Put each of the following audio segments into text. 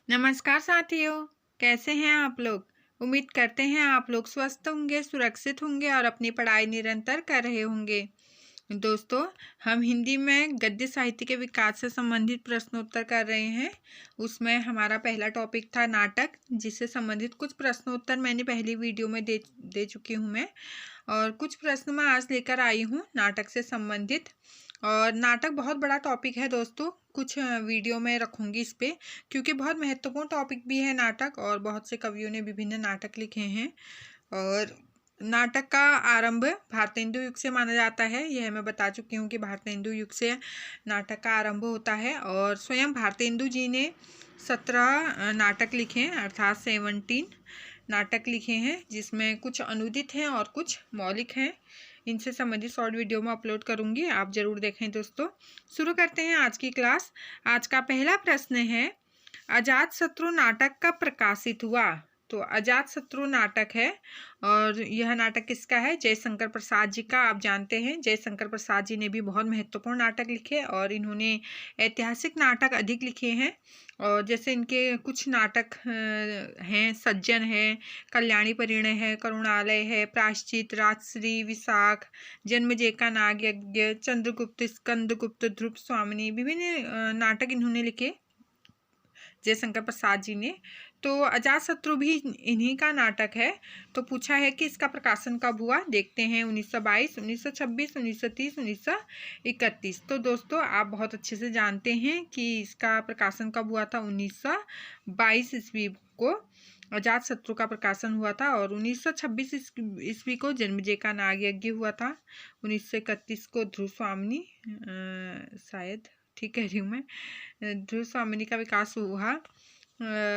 नमस्कार साथियों, कैसे हैं आप लोग। उम्मीद करते हैं आप लोग स्वस्थ होंगे, सुरक्षित होंगे और अपनी पढ़ाई निरंतर कर रहे होंगे। दोस्तों, हम हिंदी में गद्य साहित्य के विकास से संबंधित प्रश्नोत्तर कर रहे हैं। उसमें हमारा पहला टॉपिक था नाटक, जिससे संबंधित कुछ प्रश्नोत्तर मैंने पहली वीडियो में दे चुकी हूँ मैं, और कुछ प्रश्न मैं आज लेकर आई हूँ नाटक से संबंधित। और नाटक बहुत बड़ा टॉपिक है दोस्तों, कुछ वीडियो में रखूँगी इस पे, क्योंकि बहुत महत्वपूर्ण टॉपिक भी है नाटक, और बहुत से कवियों ने विभिन्न नाटक लिखे हैं। और नाटक का आरंभ भारतेंदु युग से माना जाता है। यह मैं बता चुकी हूँ कि भारतेंदु युग से नाटक का आरंभ होता है। और स्वयं भारतेंदु जी ने 17 नाटक लिखे हैं, अर्थात 17 नाटक लिखे हैं, जिसमें कुछ अनुदित हैं और कुछ मौलिक हैं। इनसे संबंधित शॉर्ट वीडियो में अपलोड करूँगी, आप ज़रूर देखें दोस्तों। शुरू करते हैं आज की क्लास। आज का पहला प्रश्न है, अजातशत्रु नाटक कब प्रकाशित हुआ। तो अजातशत्रु नाटक है, और यह नाटक किसका है? जयशंकर प्रसाद जी का। आप जानते हैं जयशंकर प्रसाद जी ने भी बहुत महत्वपूर्ण नाटक लिखे, और इन्होंने ऐतिहासिक नाटक अधिक लिखे हैं। और जैसे इनके कुछ नाटक हैं, सज्जन है, कल्याणी परिणय है, करुणालय है, प्रायश्चित, राजश्री, विशाख, जन्मजय का नाग यज्ञ, चंद्रगुप्त, स्कंदगुप्त, ध्रुव स्वामिनी, विभिन्न नाटक इन्होंने लिखे जयशंकर प्रसाद जी ने। तो अजातशत्रु भी इन्हीं का नाटक है। तो पूछा है कि इसका प्रकाशन कब हुआ। देखते हैं 1922, 1926, 1930, 1931। तो दोस्तों, आप बहुत अच्छे से जानते हैं कि इसका प्रकाशन कब हुआ था। 1922 ईस्वी को अजातशत्रु का प्रकाशन हुआ था, और 1926 ईस्वी को जन्मजय का नाग यज्ञ हुआ था। 1931 को ध्रुव स्वामिनी, शायद ठीक कह रही हूँ मैं, ध्रुव स्वामिनी का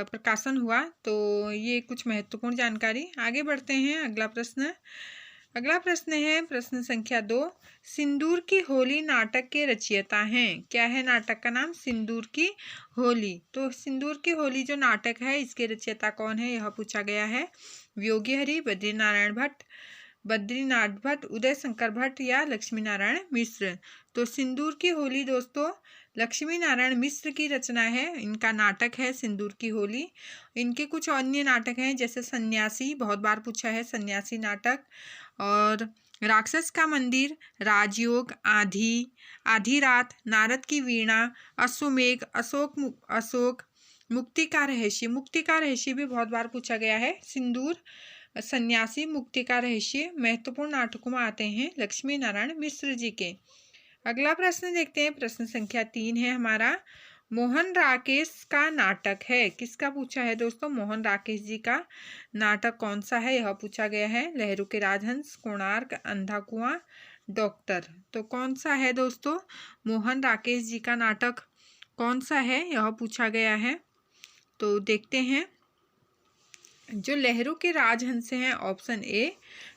प्रकाशन हुआ। तो ये कुछ महत्वपूर्ण जानकारी। आगे बढ़ते हैं। अगला प्रश्न है प्रश्न संख्या 2। सिंदूर की होली नाटक के रचयिता हैं। क्या है नाटक का नाम? सिंदूर की होली। तो सिंदूर की होली जो नाटक है, इसके रचयिता कौन है, यह पूछा गया है। योगी हरि, बद्रीनाथ भट्ट, उदय शंकर भट्ट या लक्ष्मी नारायण मिश्र। तो सिंदूर की होली दोस्तों लक्ष्मी नारायण मिश्र की रचना है। इनका नाटक है सिंदूर की होली। इनके कुछ अन्य नाटक हैं, जैसे सन्यासी, बहुत बार पूछा है सन्यासी नाटक, और राक्षस का मंदिर, राजयोग, आधी रात, नारद की वीणा, अश्वमेघ, अशोक, मुक्ति का रहस्य भी बहुत बार पूछा गया है। सिंदूर, सन्यासी, मुक्ति का रहस्य महत्वपूर्ण नाटकों में आते हैं लक्ष्मी नारायण मिश्र जी के। अगला प्रश्न देखते हैं। प्रश्न संख्या 3 है हमारा, मोहन राकेश का नाटक है। किसका पूछा है दोस्तों? मोहन राकेश जी का नाटक कौन सा है, यह पूछा गया है। लहरू के राजहंस, कोणार्क, अंधा कुआं, डॉक्टर। तो कौन सा है दोस्तों? मोहन राकेश जी का नाटक कौन सा है, यह पूछा गया है। तो देखते हैं। जो लहरू के राजहंस हैं, ऑप्शन ए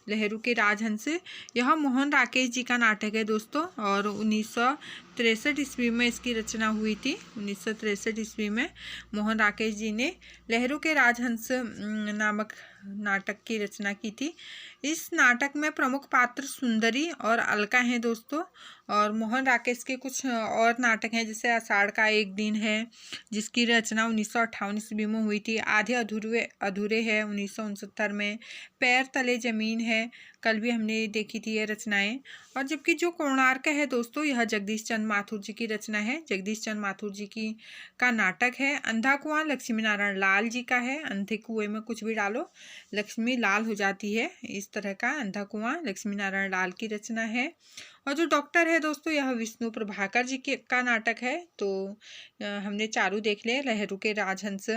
लहरू के राजहंस, यह मोहन राकेश जी का नाटक है दोस्तों, और 1963 ईस्वी में इसकी रचना हुई थी। 1963 ईस्वी में मोहन राकेश जी ने लहरू के राजहंस नामक नाटक की रचना की थी। इस नाटक में प्रमुख पात्र सुंदरी और अलका हैं दोस्तों। और मोहन राकेश के कुछ और नाटक हैं, जैसे आषाढ़ का एक दिन है, जिसकी रचना 1958 ईस्वी में हुई थी। आधे अधूरे है 1969 में। पैर तले जमीन है, कल भी हमने देखी थी ये रचनाएं। और जबकि जो कोणार्क है दोस्तों, यह जगदीश चंद्र माथुर जी की रचना है। जगदीश चंद्र माथुर जी की का नाटक है। अंधा कुआं लक्ष्मी नारायण लाल जी का है। अंधे कुएं में कुछ भी डालो, लक्ष्मी लाल हो जाती है, इस तरह का अंधा कुआं लक्ष्मी नारायण लाल की रचना है। और जो डॉक्टर है दोस्तों, यह विष्णु प्रभाकर जी के का नाटक है। तो हमने चारों देख लिया। लहरू के राजहंस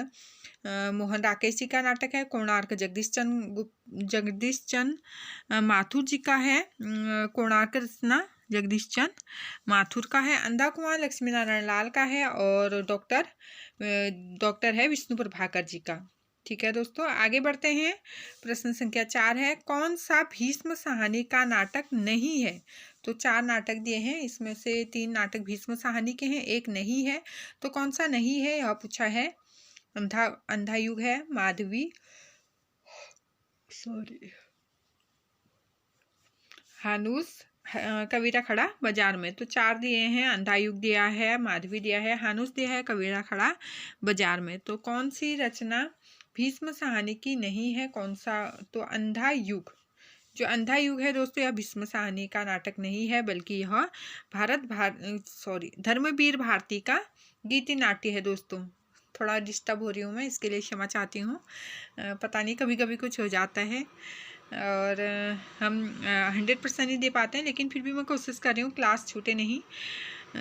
मोहन राकेश जी का नाटक है। कोणार्क जगदीश चंद्र माथुर जी का है। कोणार्क रचना जगदीश चंद्र माथुर का है। अंधा कुआं लक्ष्मी नारायण लाल का है। और डॉक्टर है विष्णु प्रभाकर जी का। ठीक है दोस्तों, आगे बढ़ते हैं। प्रश्न संख्या 4 है, कौन सा भीष्म साहनी का नाटक नहीं है। तो 4 नाटक दिए हैं, इसमें से 3 नाटक भीष्म साहनी के हैं, एक नहीं है। तो कौन सा नहीं है, यह पूछा है। अंधा युग है, माधवी, हानूस, कबीरा खड़ा बाजार में। तो 4 दिए हैं, अंधा युग दिया है, माधवी दिया है, हानुस दिया है, कबीरा खड़ा बाजार में। तो कौन सी रचना भीष्म साहनी की नहीं है, कौन सा? तो अंधा युग। जो अंधा युग है दोस्तों, यह भीष्म साहनी का नाटक नहीं है, बल्कि यह धर्मवीर भारती का गीति नाट्य है दोस्तों। थोड़ा डिस्टर्ब हो रही हूँ मैं, इसके लिए क्षमा चाहती हूँ। पता नहीं कभी कभी कुछ हो जाता है और हम 100% नहीं दे पाते हैं, लेकिन फिर भी मैं कोशिश कर रही हूँ क्लास छूटे नहीं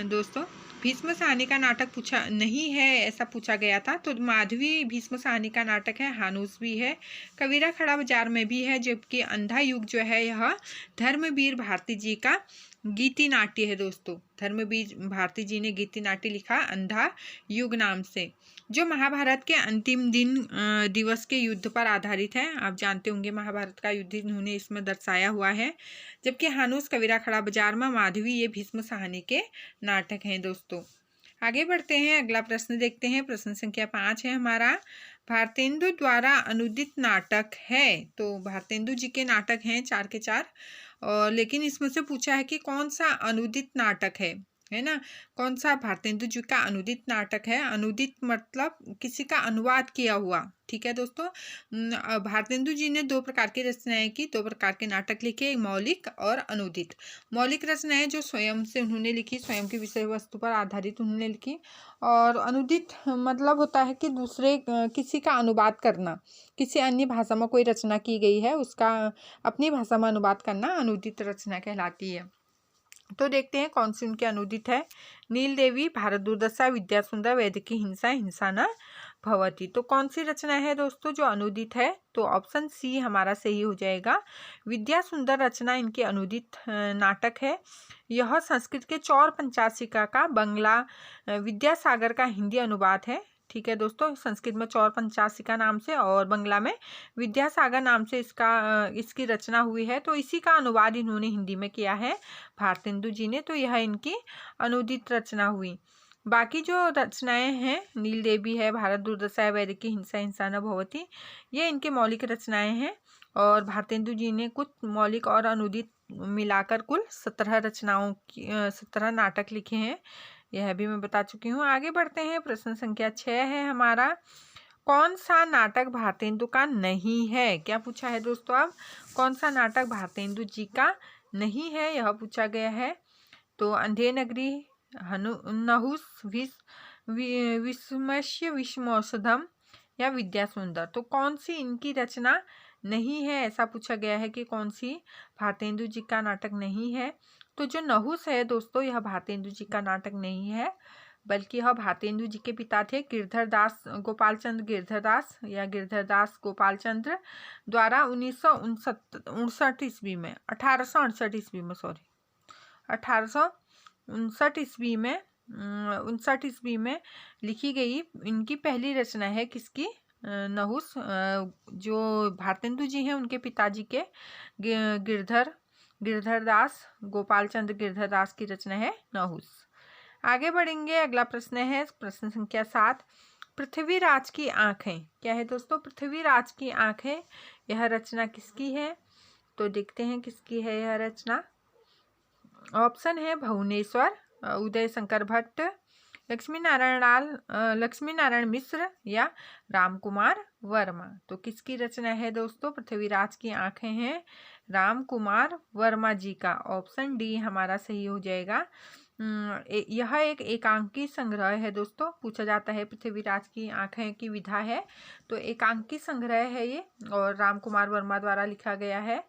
दोस्तों। भीष्म साहनी का नाटक पूछा नहीं है, ऐसा पूछा गया था। तो माधवी भीष्म साहनी का नाटक है, हानुस भी है, कबीरा खड़ा बाजार में भी है, जबकि अंधा युग जो है यह धर्मवीर भारती जी का गीति नाट्य है दोस्तों। धर्मवीर भारती जी ने गीति नाट्य लिखा अंधा युग नाम से, जो महाभारत के अंतिम दिवस के युद्ध पर आधारित है। आप जानते होंगे महाभारत का युद्ध इन्होंने इसमें दर्शाया हुआ है। जबकि हानुस कबीरा खड़ा बाजार में, माधवी ये भीष्म साहनी के नाटक हैं दोस्तों। आगे बढ़ते हैं, अगला प्रश्न देखते हैं। प्रश्न संख्या 5 है हमारा, भारतेंदु द्वारा अनुदित नाटक है। तो भारतेंदु जी के नाटक हैं 4 के 4, और लेकिन इसमें से पूछा है कि कौन सा अनुदित नाटक है ना। कौन सा भारतेंदु जी का अनुदित नाटक है? अनुदित मतलब किसी का अनुवाद किया हुआ, ठीक है दोस्तों। भारतेंदु जी ने 2 प्रकार की रचनाएं की, 2 प्रकार के नाटक लिखे, मौलिक और अनुदित। मौलिक रचनाएं जो स्वयं से उन्होंने लिखी, स्वयं की विषय वस्तु पर आधारित उन्होंने लिखी। और अनुदित मतलब होता है कि दूसरे किसी का अनुवाद करना, किसी अन्य भाषा में कोई रचना की गई है उसका अपनी भाषा में अनुवाद करना अनुदित रचना कहलाती है। तो देखते हैं कौन सी उनकी अनुदित है। नील देवी, भारत दुर्दशा, विद्या सुंदर, वैदिकी हिंसा, हिंसा न भवती। तो कौन सी रचना है दोस्तों जो अनुदित है? तो ऑप्शन सी हमारा सही हो जाएगा। विद्या सुंदर रचना इनकी अनुदित नाटक है। यह संस्कृत के चौर पंचाशिका का बंगला विद्यासागर का हिंदी अनुवाद है, ठीक है दोस्तों। संस्कृत में चौर पंचाशिका नाम से और बंगला में विद्यासागर नाम से इसकी रचना हुई है। तो इसी का अनुवाद इन्होंने हिंदी में किया है भारतेंदु जी ने। तो यह इनकी अनुदित रचना हुई। बाकी जो रचनाएं हैं, नील देवी है, भारत दुर्दशा है, वैदिकी हिंसा, हिंसा न भवती, ये इनके मौलिक रचनाएं हैं। और भारतेंदु जी ने कुछ मौलिक और अनुदित मिलाकर कुल 17 नाटक लिखे हैं, यह भी मैं बता चुकी हूँ। आगे बढ़ते हैं, प्रश्न संख्या 6 है हमारा, कौन सा नाटक भारतेंदु का नहीं है? क्या पूछा है दोस्तों अब? कौन सा नाटक भारतेंदु जी का नहीं है, यह पूछा गया है। तो अंधे नगरी, नहुस, विस्मस्य विषमौषधम या विद्या सुंदर। तो कौन सी इनकी रचना नहीं है, ऐसा पूछा गया है कि कौन सी भारतेंदु जी का नाटक नहीं है। तो जो नहुस है दोस्तों, यह भारतेंदु जी का नाटक नहीं है, बल्कि यह भारतेंदु जी के पिता थे गिरधर दास गोपाल चंद्र गिरधर दास या गिरधर दास गोपाल चंद्र द्वारा 1969 ईस्वी में 1868 ईस्वी में 1959 ईस्वी में लिखी गई इनकी पहली रचना है। किसकी? नहुस। जो भारतेंदु जी हैं उनके पिताजी के गिरधर दास गोपाल चंद्र गिरधर दास की रचना है नहुस। आगे बढ़ेंगे, अगला प्रश्न है प्रश्न संख्या 7, पृथ्वीराज की आंखें। क्या है दोस्तों? पृथ्वीराज की आंखें, यह रचना किसकी है? तो देखते हैं किसकी है यह रचना। ऑप्शन है भुवनेश्वर, उदय शंकर भट्ट, लक्ष्मी नारायण मिश्र या रामकुमार वर्मा। तो किसकी रचना है दोस्तों? पृथ्वीराज की आंखें हैं रामकुमार वर्मा जी का। ऑप्शन डी हमारा सही हो जाएगा। यह एक एकांकी संग्रह है दोस्तों। पूछा जाता है पृथ्वीराज की आंखें की विधा है, तो एकांकी संग्रह है ये और रामकुमार वर्मा द्वारा लिखा गया है।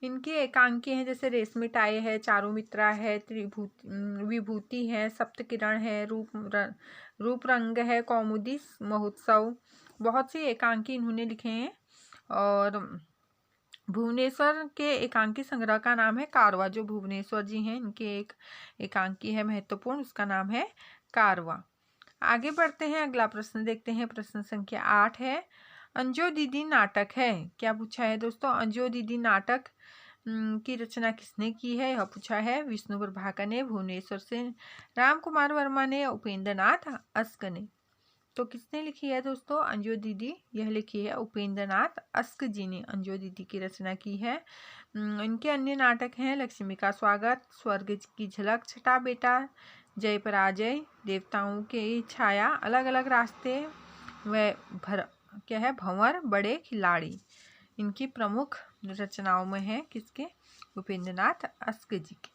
इनकी एकांकी हैं जैसे रेशमी टाई है, चारुमित्रा है, विभूति है, सप्तकिरण है, रूप रंग है, कौमुदी महोत्सव, बहुत सी एकांकी इन्होंने लिखे हैं। और भुवनेश्वर के एकांकी संग्रह का नाम है कारवा। जो भुवनेश्वर जी हैं इनके एक एकांकी है महत्वपूर्ण, उसका नाम है कारवा। आगे बढ़ते हैं, अगला प्रश्न देखते हैं। प्रश्न संख्या 8 है, अंजो दीदी नाटक है। क्या पूछा है दोस्तों? अंजो दीदी नाटक की रचना किसने की है, यह पूछा है। विष्णु प्रभाकर ने, भुवनेश्वर से, रामकुमार वर्मा ने या उपेंद्र नाथ अस्क ने। तो किसने लिखी है दोस्तों? अंजू दीदी। यह लिखी है उपेंद्र नाथ अस्क जी ने अंजू दीदी की रचना की है। इनके अन्य नाटक हैं लक्ष्मी का स्वागत, स्वर्ग की झलक, छठा बेटा, जय पराजय, देवताओं की छाया, अलग अलग रास्ते, व भंवर, बड़े खिलाड़ी। इनकी प्रमुख रचनाओं में है किसके? उपेंद्र नाथ अस्क जी के।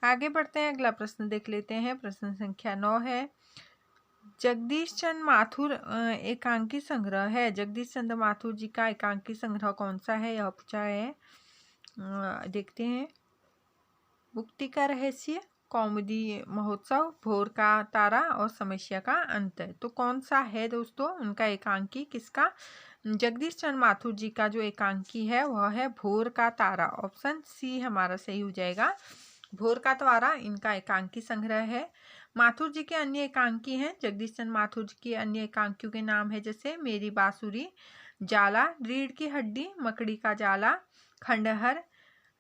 आगे बढ़ते हैं, अगला प्रश्न देख लेते हैं। प्रश्न संख्या 9 है। जगदीश चंद्र माथुर एकांकी संग्रह है। जगदीश चंद्र माथुर जी का एकांकी संग्रह कौन सा है? यह पूछा है। देखते हैं। मुक्ति का रहस्य, कौमुदी महोत्सव, भोर का तारा और समस्या का अंत। तो कौन सा है दोस्तों उनका एकांकी? किसका? जगदीश चंद्र माथुर जी का जो एकांकी है वह है भोर का तारा। ऑप्शन सी हमारा सही हो जाएगा। भोर का तारा इनका एकांकी संग्रह है। माथुर जी के अन्य एकांकी हैं। जगदीश चंद्र माथुर जी के अन्य एकांकियों के नाम है जैसे मेरी बांसुरी, जाला, रीढ़ की हड्डी, मकड़ी का जाला, खंडहर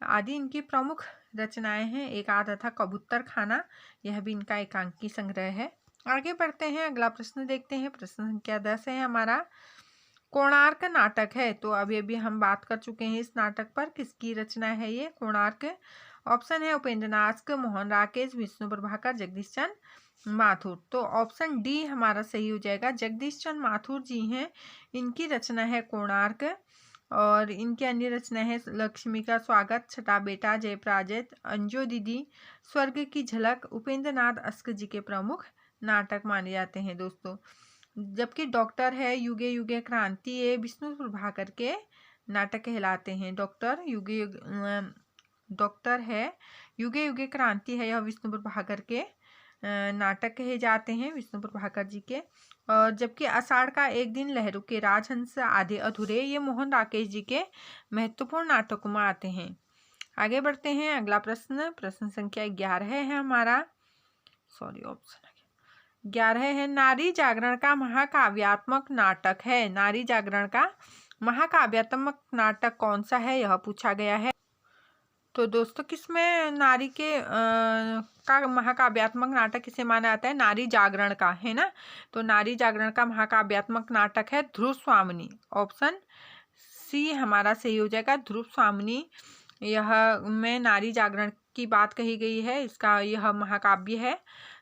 आदि इनकी प्रमुख रचनाएं हैं। एक आधा था कबूतर खाना, यह भी इनका एकांकी संग्रह है। आगे बढ़ते हैं, अगला प्रश्न देखते हैं। प्रश्न संख्या 10 है हमारा। कोणार्क नाटक है। तो अभी हम बात कर चुके हैं इस नाटक पर। किसकी रचना है ये कोणार्क? ऑप्शन है उपेंद्र नाथ, मोहन राकेश, विष्णु प्रभाकर, जगदीश चंद्र माथुर। तो ऑप्शन डी हमारा सही हो जाएगा। जगदीश चंद्र माथुर जी हैं, इनकी रचना है कोणार्क। और इनकी अन्य रचना है लक्ष्मी का स्वागत, छठा बेटा, जय पराजय, अंजू दीदी, स्वर्ग की झलक, उपेंद्र नाथ अस्क जी के प्रमुख नाटक माने जाते हैं दोस्तों। जबकि डॉक्टर है युगे युगे क्रांति, ये विष्णु प्रभाकर के नाटक कहलाते हैं। डॉक्टर है युगे युगे क्रांति है, यह विष्णु प्रभाकर के नाटक कहे जाते हैं, विष्णु प्रभाकर जी के। और जबकि आषाढ़ का एक दिन, लहरों के राजहंस, आधे अधूरे, ये मोहन राकेश जी के महत्वपूर्ण नाटकों में आते हैं। आगे बढ़ते हैं, अगला प्रश्न प्रश्न संख्या 11 है हमारा। ऑप्शन 11 है। नारी जागरण का महाकाव्यात्मक नाटक है। नारी जागरण का महाकाव्यात्मक नाटक कौन सा है? यह पूछा गया है। तो दोस्तों किसमें नारी के का महाकाव्यात्मक नाटक किसे माना जाता है? नारी जागरण का, है ना। तो नारी जागरण का महाकाव्यात्मक नाटक है ध्रुव स्वामिनी। ऑप्शन सी हमारा सही हो जाएगा। ध्रुव स्वामिनी यह में नारी जागरण की बात कही गई है। इसका यह महाकाव्य है।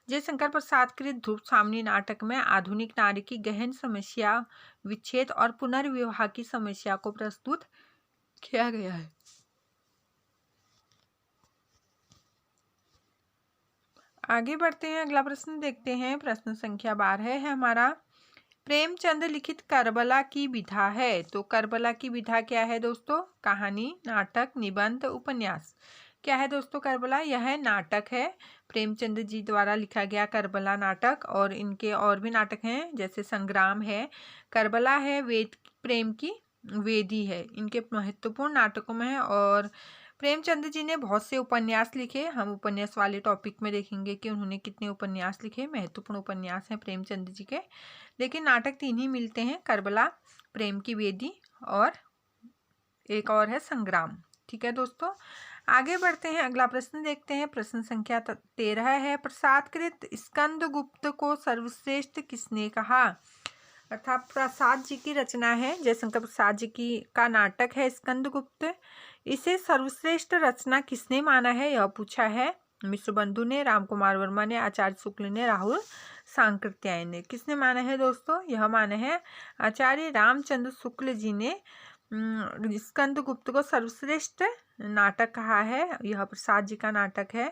जयशंकर प्रसाद कृत ध्रुव स्वामिनी नाटक में आधुनिक नारी की गहन समस्या, विच्छेद और पुनर्विवाह की समस्या को प्रस्तुत किया गया है। आगे बढ़ते हैं, अगला प्रश्न देखते हैं। प्रश्न संख्या 12 है हमारा। प्रेमचंद लिखित करबला की विधा है। तो करबला की विधा क्या है दोस्तों? कहानी, नाटक, निबंध, उपन्यास। क्या है दोस्तों करबला? यह नाटक है। प्रेमचंद जी द्वारा लिखा गया करबला नाटक। और इनके और भी नाटक हैं जैसे संग्राम है, करबला है, वेद प्रेम की वेदी है, इनके महत्वपूर्ण नाटकों में है। और प्रेमचंद जी ने बहुत से उपन्यास लिखे। हम उपन्यास वाले टॉपिक में देखेंगे कि उन्होंने कितने उपन्यास लिखे। महत्वपूर्ण उपन्यास हैं प्रेमचंद जी के। लेकिन नाटक 3 ही मिलते हैं, करबला, प्रेम की वेदी और एक और है संग्राम। ठीक है दोस्तों, आगे बढ़ते हैं, अगला प्रश्न देखते हैं। प्रश्न संख्या 13 है। प्रसादकृत स्कंदगुप्त को सर्वश्रेष्ठ किसने कहा? अर्थात प्रसाद जी की रचना है, जयशंकर प्रसाद जी की का नाटक है स्कंदगुप्त। इसे सर्वश्रेष्ठ रचना किसने माना है? यह पूछा है। मिश्र बंधु ने, रामकुमार वर्मा ने, आचार्य शुक्ल ने, राहुल सांकृत्यायन ने। किसने माना है दोस्तों? यह माना है आचार्य रामचंद्र शुक्ल जी ने स्कंदगुप्त को सर्वश्रेष्ठ नाटक कहा है। यह प्रसाद जी का नाटक है।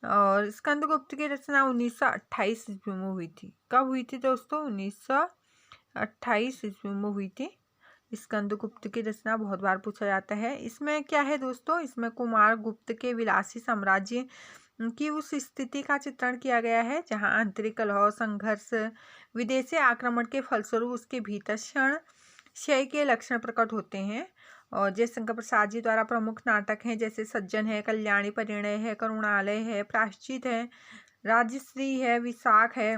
और स्कंदगुप्त की रचना 1928 ईस्वी में हुई थी। कब हुई थी दोस्तों? 1928 ईस्वी में हुई थी। स्कंदगुप्त की रचना बहुत बार पूछा जाता है। इसमें क्या है दोस्तों? इसमें कुमार गुप्त के विलासी साम्राज्य की उस स्थिति का चित्रण किया गया है जहां आंतरिक कलह, संघर्ष, विदेशी आक्रमण के फलस्वरूप उसके भीतर क्षय के लक्षण प्रकट होते हैं। और जयशंकर प्रसाद जी द्वारा प्रमुख नाटक हैं जैसे सज्जन है, कल्याणी, परिणय है, करुणालय है, प्रायश्चित है, राजश्री है, विशाख है,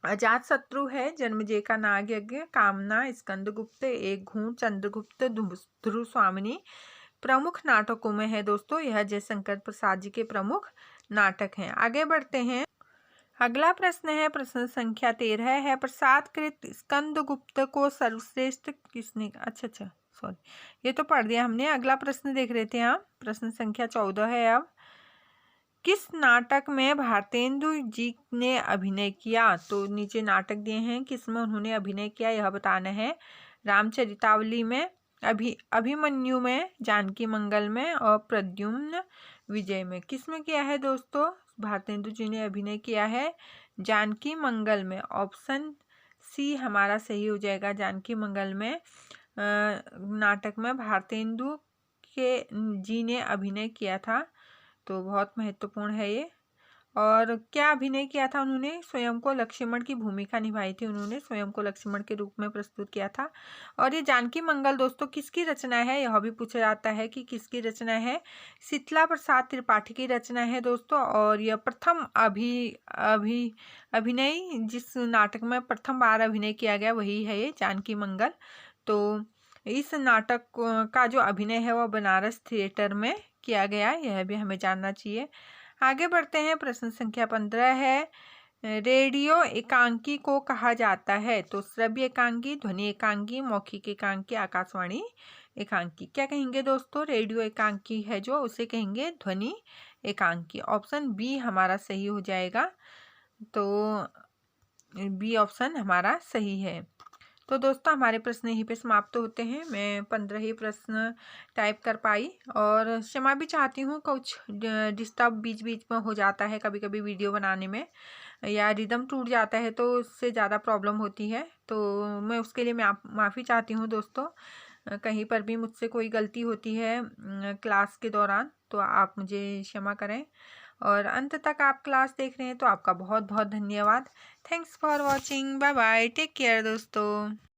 अजात शत्रु है, जन्मजय का नाग यज्ञ, कामना, स्कंदगुप्त, एक घूंट, चंद्रगुप्त, ध्रुव स्वामिनी प्रमुख नाटकों में है दोस्तों। यह जयशंकर प्रसाद जी के प्रमुख नाटक हैं। आगे बढ़ते हैं, अगला प्रश्न है, प्रश्न संख्या 13 है, प्रसादकृत स्कंदगुप्त को सर्वश्रेष्ठ किसने, अच्छा सॉरी ये तो पढ़ दिया हमने। अगला प्रश्न देख रहे थे हम, प्रश्न संख्या 14 है। अब किस नाटक में भारतेंदु जी ने अभिनय किया? तो नीचे नाटक दिए हैं, किसमें उन्होंने अभिनय किया यह बताना है। रामचरितावली में, अभिमन्यु में, जानकी मंगल में और प्रद्युम्न विजय में। किसमें किया है दोस्तों? भारतेंदु जी ने अभिनय किया है जानकी मंगल में। ऑप्शन सी हमारा सही हो जाएगा। जानकी मंगल में नाटक में भारतेंदु जी ने अभिनय किया था, तो बहुत महत्वपूर्ण है ये। और क्या अभिनय किया था उन्होंने? स्वयं को लक्ष्मण की भूमिका निभाई थी उन्होंने, स्वयं को लक्ष्मण के रूप में प्रस्तुत किया था। और ये जानकी मंगल दोस्तों किसकी रचना है, यह भी पूछा जाता है कि किसकी रचना है। शीतला प्रसाद त्रिपाठी की रचना है दोस्तों। और यह प्रथम अभिनय, जिस नाटक में प्रथम बार अभिनय किया गया वही है ये जानकी मंगल। तो इस नाटक का जो अभिनय है वह बनारस थिएटर में किया गया, यह भी हमें जानना चाहिए। आगे बढ़ते हैं, प्रश्न संख्या 15 है, रेडियो एकांकी को कहा जाता है? तो श्रव्य एकांकी, ध्वनि एकांकी, मौखिक एकांकी, आकाशवाणी एकांकी। क्या कहेंगे दोस्तों? रेडियो एकांकी है जो, उसे कहेंगे ध्वनि एकांकी। ऑप्शन बी हमारा सही हो जाएगा, तो बी ऑप्शन हमारा सही है। तो दोस्तों हमारे प्रश्न यहीं पे समाप्त होते हैं। मैं 15 ही प्रश्न टाइप कर पाई और क्षमा भी चाहती हूँ, कुछ डिस्टर्ब बीच बीच में हो जाता है कभी कभी वीडियो बनाने में, या रिदम टूट जाता है तो उससे ज़्यादा प्रॉब्लम होती है, तो मैं उसके लिए मैं माफ़ी चाहती हूँ दोस्तों। कहीं पर भी मुझसे कोई गलती होती है क्लास के दौरान तो आप मुझे क्षमा करें। और अंत तक आप क्लास देख रहे हैं तो आपका बहुत बहुत धन्यवाद। Thanks for watching, bye bye, take care दोस्तों।